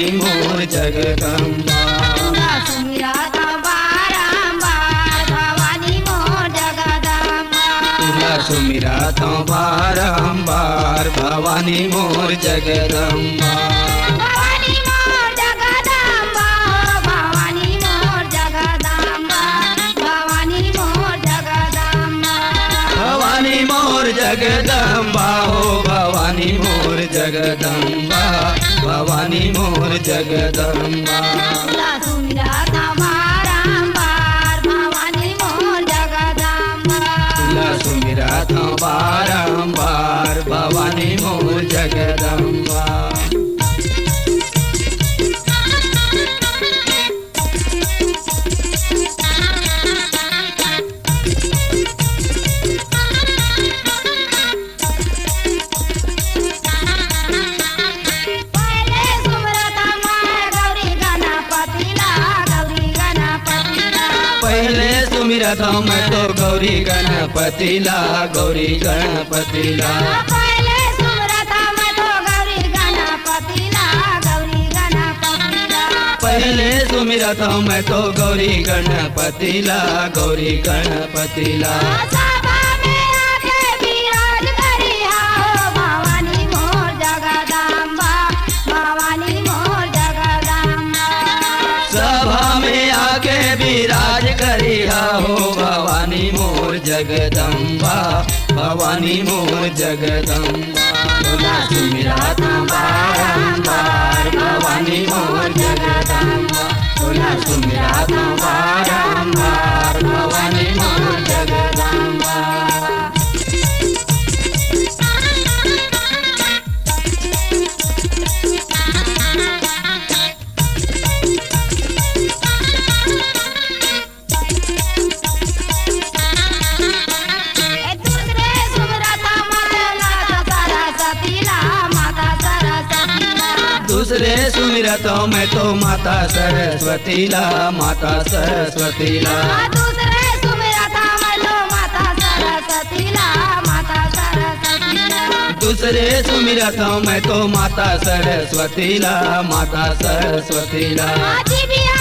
भवानी मोर जगदम्बा। सुमिरा था बारंबार भवानी मोर जगदम्बा। सुमिरा तो बारंबार भवानी मोर जगदम्बा। भवानी मोर जगदम्बा भवानी मोर जगदम्बा भवानी मोर जगदम्बा। भवानी मोर जगदम्बा हो भवानी मोर जगदम्बा भवानी मोर जगदम्बा। सुमिरा था बारंबार भवानी मोर जगदम्बा। सुमिरा तो बारंबार भवानी मोर जगदम्बा। पहले सुमिरत मैं गौरी गणपतिला गौरी गणपतिला। पहले सुमिरत मैं तो गौरी गणपतिला गौरी गणपतिला। पहले सुमिरत मैं तो गौरी गणपतिला गौरी गणपतिला। पहले सुमिरत मैं तो गौरी गणपतिला गौरी गणपतिला। सभा में आके विराज करिहा हो भवानी मोर जगदम्बा भवानी मोर जगदम्बा। सभा में आके विराज करिहा हो भवानी मोर जगदम्बा भवानी मोर जगदम्बा। सुमिरा तो बारंबार भवानी मोर जगदम्बा। सुमिरा तो बारंबार भवानी मोर जगदम्बा। दूसरे सुमिरत माला सरस्वतीला माता सरस्वतीला। दूसरे सुमिरत में तो माता सरस्वतीला माता सरस्वतीला। दूसरे सुमिरत मैं तो माता सरस्वतीला माता सरस्वतीला। दूसरे सुमिरत में तो माता सरस्वतीला माता सरस्वतीला। जीविया